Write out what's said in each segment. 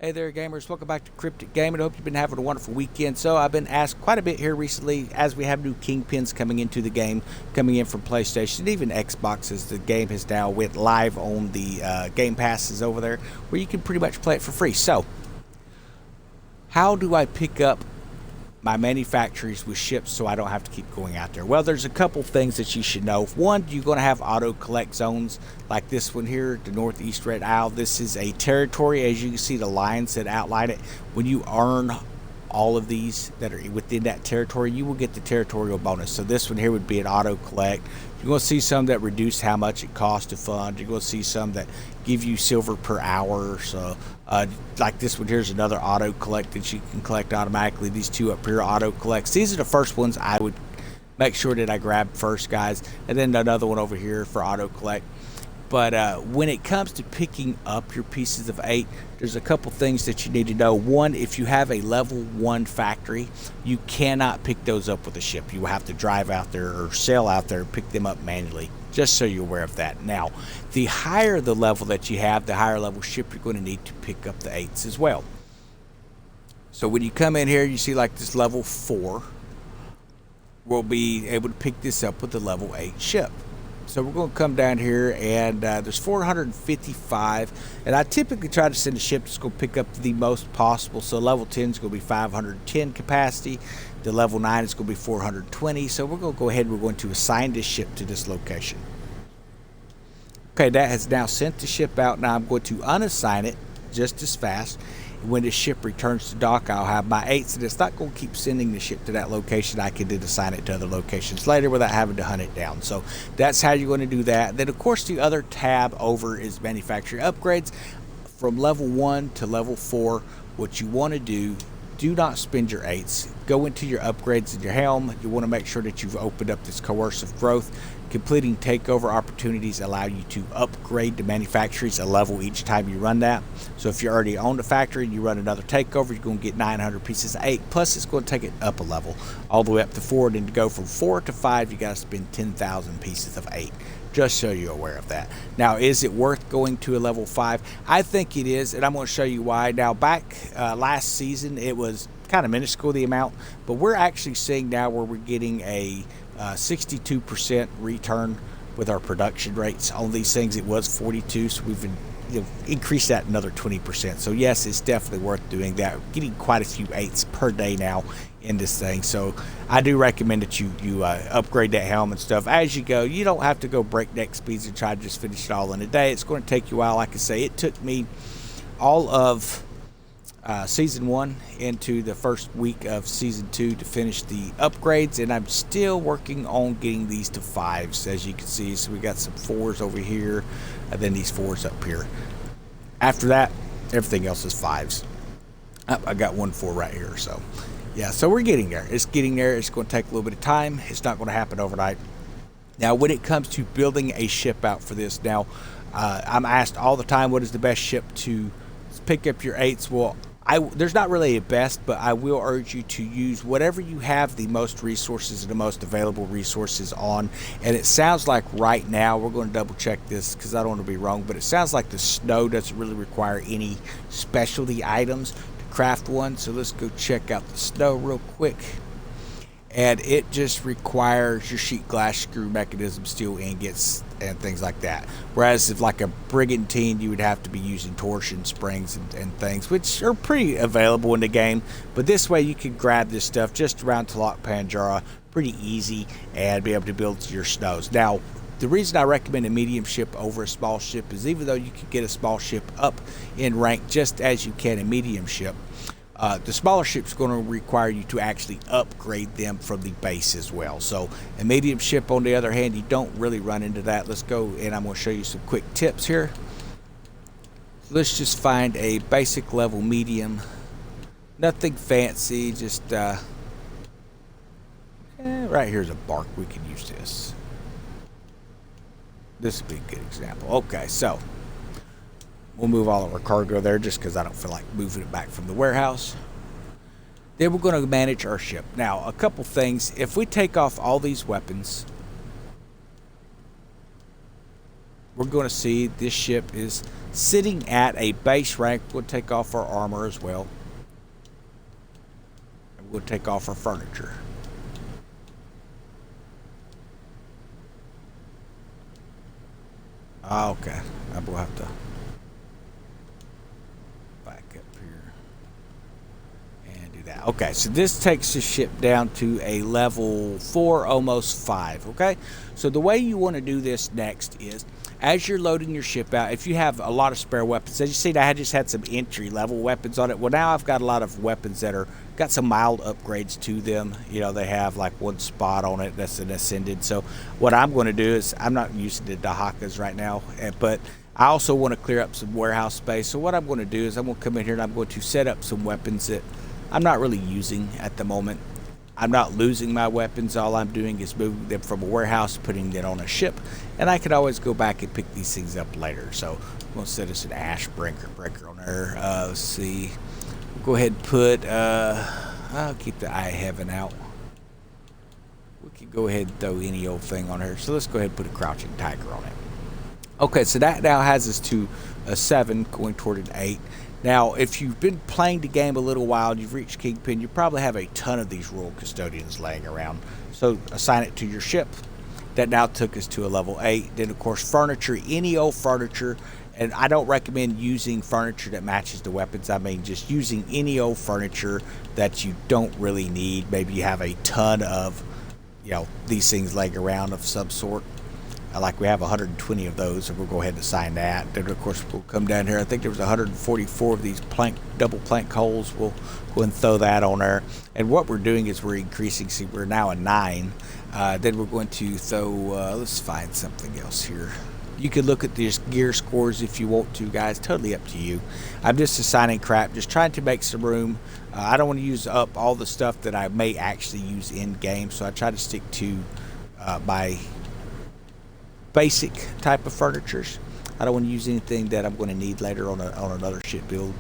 Hey there, gamers. Welcome back to Cryptic Gaming. I hope you've been having a wonderful weekend. So, I've been asked quite a bit here recently as we have new kingpins coming into the game, coming in from PlayStation and even Xbox, as the game has now went live on the Game Passes over there, where you can pretty much play it for free. So, how do I pick up my manufactories with ships so I don't have to keep going out there? Well, there's a couple things that you should know. One, you're going to have auto collect zones like this one here, the Northeast Red Isle. This is a territory. As you can see, the lines that outline it, when you earn all of these that are within that territory, you will get the territorial bonus. So this one here would be an auto collect. You're going to see some that reduce how much it costs to fund. You're going to see some that give you silver per hour. So like this one here is another auto collect that you can collect automatically. These two up here auto collects. These are the first ones I would make sure that I grab first, guys. And then another one over here for auto collect. But when it comes to picking up your pieces of 8, there's a couple things that you need to know. One, if you have a level 1 factory, you cannot pick those up with a ship. You will have to drive out there or sail out there and pick them up manually, just so you're aware of that. Now, the higher the level that you have, the higher level ship you're going to need to pick up the 8s as well. So when you come in here, you see like this level 4, we'll be able to pick this up with the level 8 ship. So we're going to come down here, and there's 455, and I typically try to send a ship that's going to pick up the most possible. So level 10 is going to be 510 capacity, the level 9 is going to be 420. So we're going to go ahead and we're going to assign this ship to this location. Okay, that has now sent the ship out. Now I'm going to unassign it just as fast. When the ship returns to dock, I'll have my 8s, and it's not going to keep sending the ship to that location. I can then assign it to other locations later without having to hunt it down. So that's how you're going to do that. Then, of course, the other tab over is manufacturing upgrades. From level 1 to level 4, what you want to do not spend your 8s. Go into your upgrades in your Helm. You want to make sure that you've opened up this coercive growth. Completing takeover opportunities allow you to upgrade the manufactories a level each time you run that. So if you already own the factory and you run another takeover, you're going to get 900 pieces of 8. Plus, it's going to take it up a level, all the way up to 4. And then to go from 4 to 5, you got to spend 10,000 pieces of 8. Just so you're aware of that. Now, is it worth going to a level 5? I think it is, and I'm going to show you why. Now, back last season, it was kind of minuscule, the amount, but we're actually seeing now where we're getting a 62% return with our production rates on these things. It was 42, so we've been, increased that another 20%. So yes, it's definitely worth doing that. We're getting quite a few 8s per day now in this thing. So I do recommend that you upgrade that helm and stuff as you go. You don't have to go breakneck speeds and try to just finish it all in a day. It's going to take you a while. Like I say, it took me all of season 1 into the first week of season 2 to finish the upgrades, and I'm still working on getting these to 5s, as you can see. So we got some 4s over here, and then these 4s up here. After that, everything else is 5s. I got 1 4 right here. So yeah, so we're getting there. It's getting there. It's going to take a little bit of time. It's not going to happen overnight. Now, when it comes to building a ship out for this, now I'm asked all the time, what is the best ship to pick up your 8s? Well, there's not really a best, but I will urge you to use whatever you have the most resources and the most available resources on. And it sounds like right now, we're going to double check this because I don't want to be wrong, but it sounds like the snow doesn't really require any specialty items to craft one. So let's go check out the snow real quick. And it just requires your sheet glass screw mechanism, steel ingots, and things like that. Whereas if like a brigantine, you would have to be using torsion springs and things, which are pretty available in the game. But this way you can grab this stuff just around Talak Panjara pretty easy and be able to build your snows. Now, the reason I recommend a medium ship over a small ship is even though you can get a small ship up in rank just as you can a medium ship, the smaller ship's going to require you to actually upgrade them from the base as well. So a medium ship, on the other hand, you don't really run into that. Let's go, and I'm going to show you some quick tips here. Let's just find a basic level medium. Nothing fancy, just right here's a bark. We can use this. This would be a good example. Okay, so we'll move all of our cargo there just because I don't feel like moving it back from the warehouse. Then we're going to manage our ship. Now, a couple things. If we take off all these weapons, we're going to see this ship is sitting at a base rank. We'll take off our armor as well. And we'll take off our furniture. Okay, I will have to back up here and do that. Okay, so this takes the ship down to a level 4, almost 5. Okay, so the way you want to do this next is, as you're loading your ship out, if you have a lot of spare weapons, as you see, I just had some entry level weapons on it. Well, now I've got a lot of weapons that are got some mild upgrades to them. You know, they have like one spot on it that's an ascended. So what I'm going to do is, I'm not using the Dahakas right now, but I also want to clear up some warehouse space. So what I'm going to do is, I'm going to come in here and I'm going to set up some weapons that I'm not really using at the moment. I'm not losing my weapons. All I'm doing is moving them from a warehouse, putting it on a ship, and I can always go back and pick these things up later. So I'm going to set us an ash breaker on there. Let's see. We'll go ahead and put, I'll keep the eye of heaven out. We can go ahead and throw any old thing on here. So let's go ahead and put a crouching tiger on it. Okay, so that now has us to a 7, going toward an 8. Now, if you've been playing the game a little while and you've reached Kingpin, you probably have a ton of these Royal Custodians laying around. So assign it to your ship. That now took us to a level 8. Then, of course, furniture, any old furniture. And I don't recommend using furniture that matches the weapons. I mean, just using any old furniture that you don't really need. Maybe you have a ton of, you know, these things laying around of some sort. Like we have 120 of those, so we'll go ahead and assign that. Then, of course, we'll come down here. I think there was 144 of these double plank holes. We'll go and throw that on there. And what we're doing is we're increasing. See, we're now a 9. Then we're going to throw, let's find something else here. You can look at these gear scores if you want to, guys. Totally up to you. I'm just assigning crap, just trying to make some room. I don't want to use up all the stuff that I may actually use in game, so I try to stick to my basic type of furnitures. I don't want to use anything that I'm going to need later on another ship build.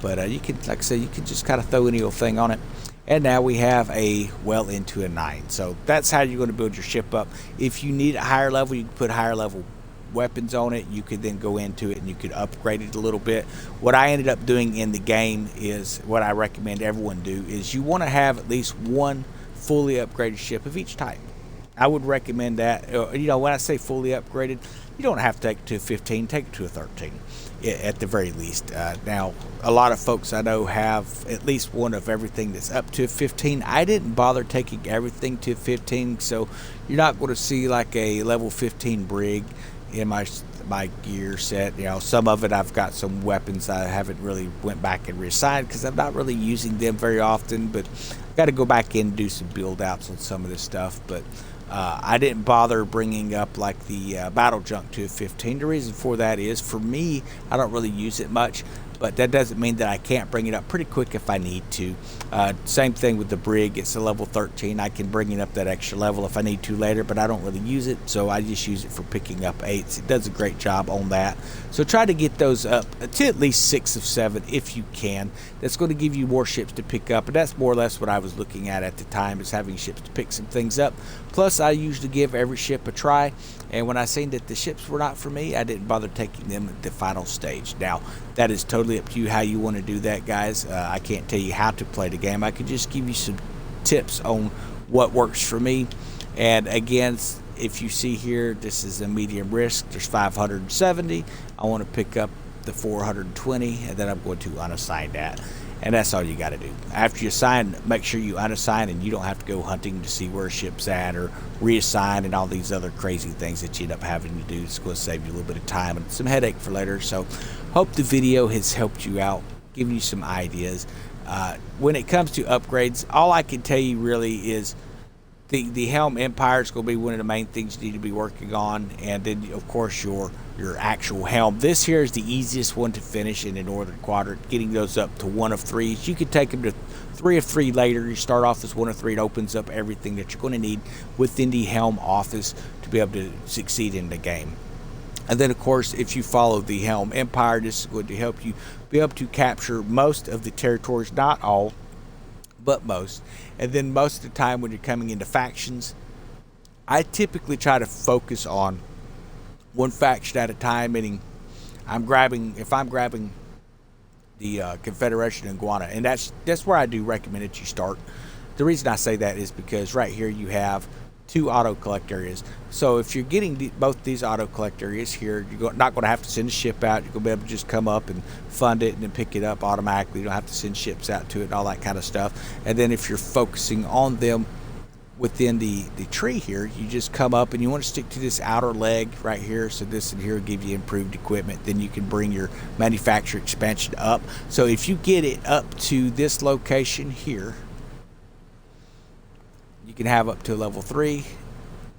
But you can, like I said, you can just kind of throw any old thing on it. And now we have a well into a 9. So that's how you're going to build your ship up. If you need a higher level, you can put higher level weapons on it. You could then go into it and you could upgrade it a little bit. What I ended up doing in the game is, what I recommend everyone do, is you want to have at least one fully upgraded ship of each type. I would recommend that. You know, when I say fully upgraded, you don't have to take it to a 15, take it to a 13 at the very least. Now, a lot of folks I know have at least one of everything that's up to a 15. I didn't bother taking everything to 15, so you're not going to see like a level 15 brig in my gear set. You know, some of it, I've got some weapons I haven't really went back and reassigned because I'm not really using them very often, but I've got to go back in and do some build outs on some of this stuff. But I didn't bother bringing up like the battle junk to a 15. The reason for that is, for me, I don't really use it much, but that doesn't mean that I can't bring it up pretty quick if I need to. Same thing with the brig. It's a level 13. I can bring it up that extra level if I need to later, but I don't really use it, so I just use it for picking up 8s. It does a great job on that. So try to get those up to at least 6 of 7 if you can. That's going to give you more ships to pick up, and that's more or less what I was looking at the time, is having ships to pick some things up. Plus, I usually give every ship a try, and when I seen that the ships were not for me, I didn't bother taking them at the final stage. Now, that is totally up to you how you want to do that, guys. I can't tell you how to play the game. I can just give you some tips on what works for me. And again, if you see here, this is a medium risk. There's 570. I want to pick up the 420, and then I'm going to unassign that. And that's all you got to do. After you assign, make sure you unassign, and you don't have to go hunting to see where a ship's at or reassign and all these other crazy things that you end up having to do. It's going to save you a little bit of time and some headache for later. So hope the video has helped you out, giving you some ideas. When it comes to upgrades, all I can tell you really is the Helm Empire is going to be one of the main things you need to be working on, and then of course your actual helm. This here is the easiest one to finish in the northern quadrant, getting those up to 1 of 3s. You can take them to 3 of 3 later. You start off as 1 of 3. It opens up everything that you're going to need within the Helm office to be able to succeed in the game. And then, of course, if you follow the Helm Empire, this is going to help you be able to capture most of the territories, not all, but most. And then most of the time when you're coming into factions, I typically try to focus on one faction at a time, meaning if I'm grabbing the Confederation and Guana, and that's where I do recommend that you start. The reason I say that is because right here you have two auto collect areas. So if you're getting both these auto collect areas here, you're not going to have to send a ship out. You're going to be able to just come up and fund it and then pick it up automatically. You don't have to send ships out to it and all that kind of stuff. And then if you're focusing on them within the tree here, you just come up and you want to stick to this outer leg right here. So this in here will give you improved equipment. Then you can bring your manufacturer expansion up. So if you get it up to this location here, you can have up to level 3.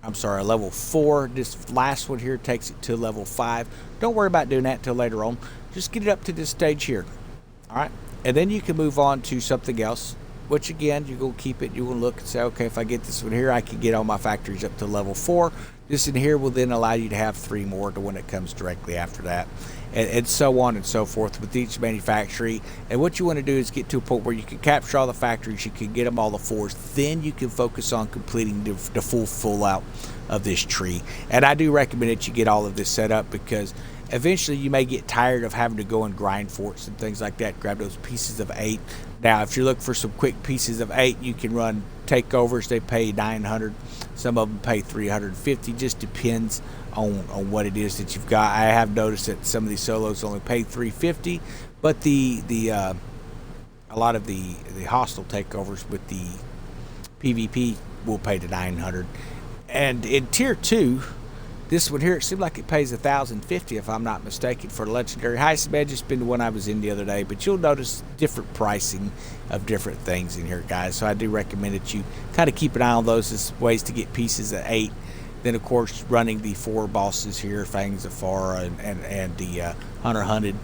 I'm sorry, level 4. This last one here takes it to level 5. Don't worry about doing that until later on. Just get it up to this stage here. All right, and then you can move on to something else, which again, you're going to keep it. You're going to look and say, okay, if I get this one here, I can get all my factories up to level 4. This in here will then allow you to have 3 more to when it comes directly after that. And so on and so forth with each manufacturing. And what you want to do is get to a point where you can capture all the factories, you can get them all to 4s, then you can focus on completing the full out of this tree. And I do recommend that you get all of this set up, because eventually you may get tired of having to go and grind forts and things like that, grab those pieces of 8. Now, if you look for some quick pieces of 8, you can run takeovers. They pay 900. Some of them pay 350. Just depends on what it is that you've got. I have noticed that some of these solos only pay 350, but a lot of the hostile takeovers with the PvP will pay to 900. And in tier 2, this one here, it seemed like it pays 1,050 if I'm not mistaken for the legendary heist. It may have just been the one I was in the other day, but you'll notice different pricing of different things in here, guys. So I do recommend that you kind of keep an eye on those as ways to get pieces at 8. Then, of course, running the 4 bosses here, Fangs of Far and the Hunter Hunted.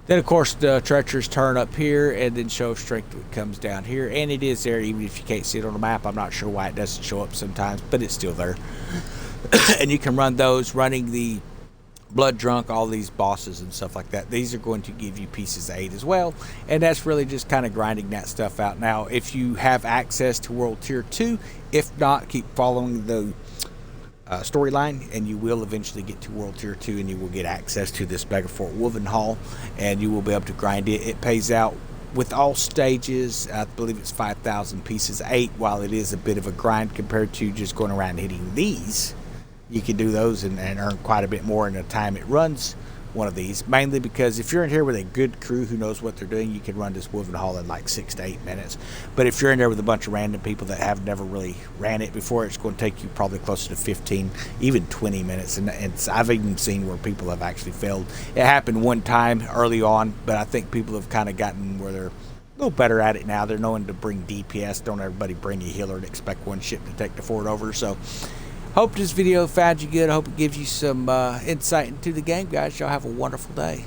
Then, of course, the Treacherous turn up here, and then Show of Strength comes down here. And it is there, even if you can't see it on the map. I'm not sure why it doesn't show up sometimes, but it's still there. And you can run those, running the Blood Drunk, all these bosses and stuff like that. These are going to give you pieces of 8 as well. And that's really just kind of grinding that stuff out. Now, if you have access to World Tier 2, if not, keep following the storyline, and you will eventually get to World Tier 2, and you will get access to this Mega Fort Wolvenhall, and you will be able to grind it. It pays out with all stages. I believe it's 5,000 pieces 8, while it is a bit of a grind compared to just going around hitting these. You can do those and earn quite a bit more in the time it runs one of these, mainly because if you're in here with a good crew who knows what they're doing, you can run this Wolvenhall in like 6 to 8 minutes. But if you're in there with a bunch of random people that have never really ran it before, it's going to take you probably closer to 15, even 20 minutes. And I've even seen where people have actually failed. It happened one time early on, but I think people have kind of gotten where they're a little better at it now. They're knowing to bring DPS. Don't everybody bring a healer and expect one ship to take the fort over. So hope this video found you good. I hope it gives you some insight into the game, guys. Y'all have a wonderful day.